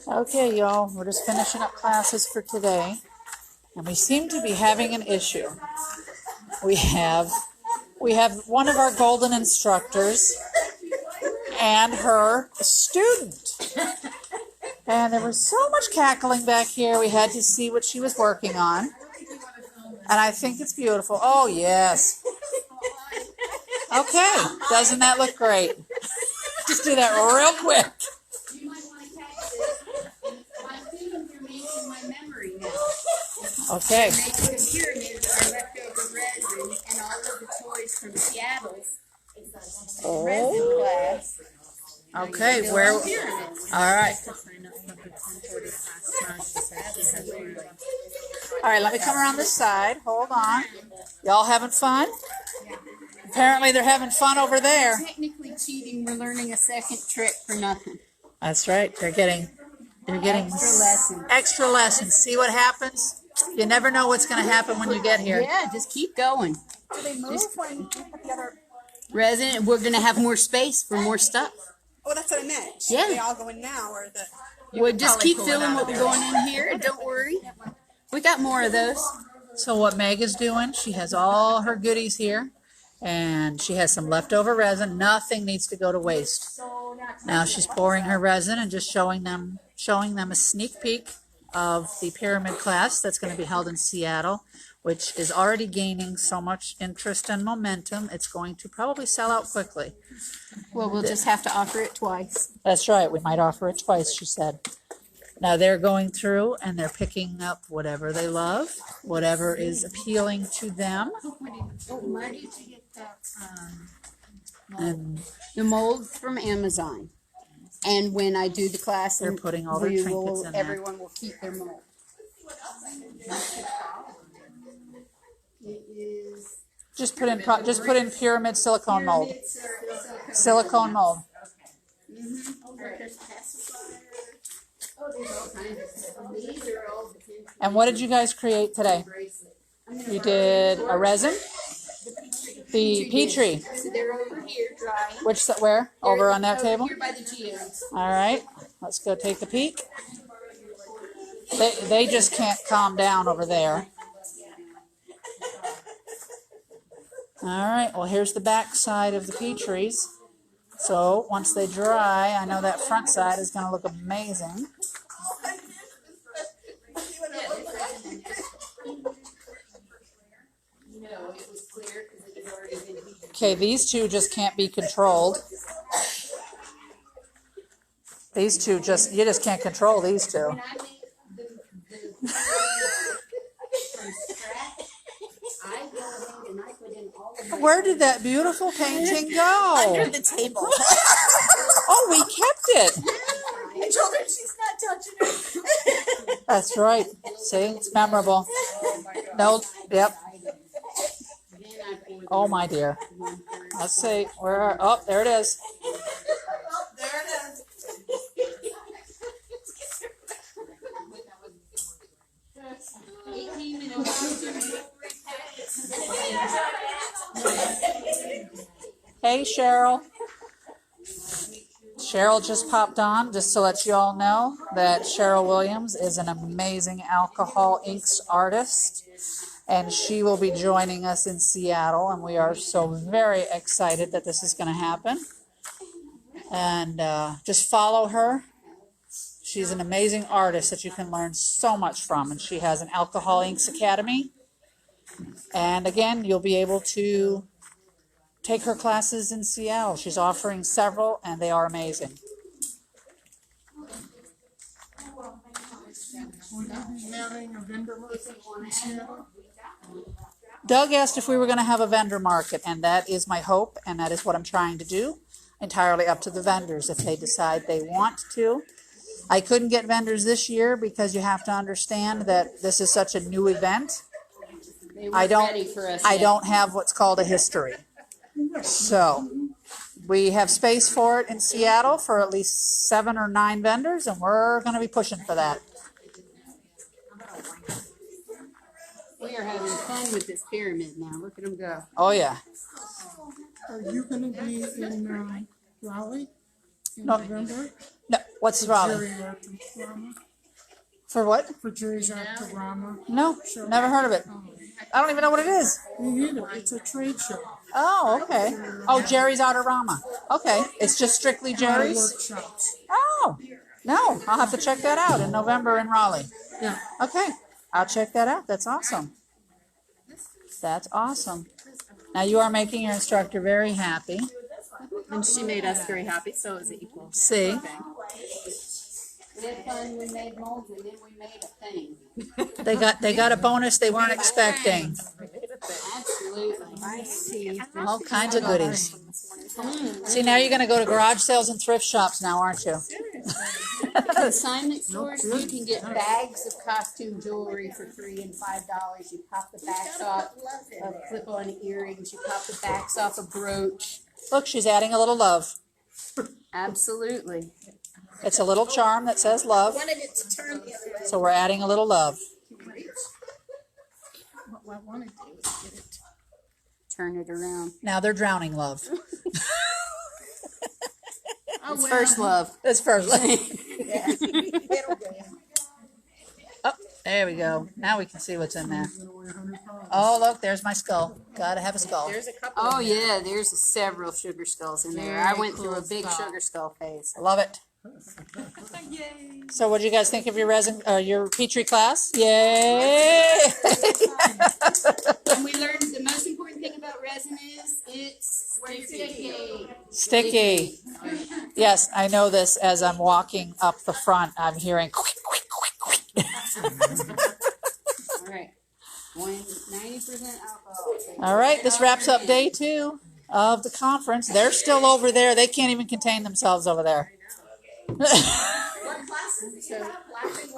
Okay, y'all, we're just finishing up classes for today, and we seem to be having an issue. We have one of our golden instructors and her student. And there was so much cackling back here, we had to see what she was working on. And I think it's beautiful. Oh, yes. Okay, doesn't that look great? Just do that real quick. You might want to catch this. My students are making my memory now. Okay. They're making a pyramid of leftover resin and all of the toys from Seattle's resin class. Okay, where? All right. All right, let me come around this side. Hold on. Y'all having fun? Apparently they're having fun over there. Technically cheating, we're learning a second trick for nothing. That's right. They're getting extra lessons. See what happens? You never know what's going to happen when you get here. Yeah, just keep going. Do they move when you put the other? Resin, we're going to have more space for more stuff. Oh, that's what I meant. Yeah. Are they all going now, or the? We'll just keep filling what we're going in here. Don't worry. We got more of those. So what Meg is doing, she has all her goodies here, and she has some leftover resin. Nothing needs to go to waste. Now she's pouring her resin and just showing them a sneak peek of the pyramid class that's going to be held in Seattle, which is already gaining so much interest and momentum. It's going to probably sell out quickly. Well, we'll just have to offer it twice. That's right. We might offer it twice, she said. Now they're going through and they're picking up whatever they love, whatever is appealing to them. Where did you get that? And The mold from Amazon. And when I do the class, they're putting all their trinkets in there. everyone will keep their mold. It is Just put in pyramid silicone mold. Silicone mold. These are all potential. And what did you guys create today? You did a resin? The Petri. So they're over here drying. Where? Over on that Over table? Here by the geodes. All right. Let's go take a peek. They just can't calm down over there. All right. Well, here's the back side of the Petries. So once they dry, I know that front side is going to look amazing. No, it was clear because it had already been heated. Okay, these two just can't be controlled. These two you just can't control these two. When I make the from scratch, I go ahead and I put in all of my Where did that beautiful painting go? Under the table. Oh, we kept it. I told her she's not touching it. That's right. See, it's memorable. No, yep. Oh, my dear. Let's see. Oh, there it is. There it is. Hey, Cheryl. Cheryl just popped on, just to let you all know that Cheryl Williams is an amazing alcohol inks artist, and she will be joining us in Seattle, and we are so very excited that this is going to happen. And just follow her. She's an amazing artist that you can learn so much from, and she has an Alcohol Inks Academy. And again, you'll be able to take her classes in Seattle. She's offering several, and they are amazing. Doug asked if we were going to have a vendor market, and that is my hope, and that is what I'm trying to do. Entirely up to the vendors if they decide they want to. I couldn't get vendors this year because you have to understand that this is such a new event. I don't have what's called a history. So we have space for it in Seattle for at least 7 or 9 vendors, and we're going to be pushing for that. We are having fun with this pyramid now. Look at them go. Oh, yeah. Are you going to be in Raleigh in No. November? No, What's Raleigh? Jerry Artristic. For what? For Jerry's Artristic. No, never heard of it. I don't even know what it is. Me neither. It's a trade show. Oh, okay. Oh, Jerry's Artorama. Okay. It's just strictly Jerry's? Workshops. Oh, no. I'll have to check that out in November in Raleigh. Yeah. Okay. I'll check that out. That's awesome. That's awesome. Now you are making your instructor very happy. And she made us very happy, so it was equal. See? We had fun, we made molds, and then we made a thing. They got a bonus they weren't expecting. Absolutely. I see. All kinds of goodies. See, now you're going to go to garage sales and thrift shops now, aren't you? Consignment stores, you can get bags of costume jewelry for $3 and $5. You pop the backs off of clip-on earrings. You pop the backs off a brooch. Look, she's adding a little love. Absolutely. It's a little charm that says love. Wanted it to turn the other way. So we're adding a little love. What I wanted to do was get it. Turn it around. Now they're drowning love. It's first love. It's first love. Yeah. It'll go. Oh, there we go. Now we can see what's in there. Oh, look, there's my skull. Gotta have a skull. There's a couple. Oh yeah, there's several sugar skulls in there. I went through a big sugar skull phase. Love it. Yay! So what do you guys think of your resin, your Petrie class? Yay! And we learned the most important thing about resin is it's sticky. Sticky. Yes, I know this as I'm walking up the front. I'm hearing. All right. 90% alcohol. All right, this wraps up day 2 of the conference. They're still over there. They can't even contain themselves over there. What classes do you have? Laughing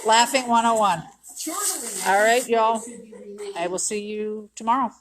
Laughing 101. 101. All right, y'all. I will see you tomorrow.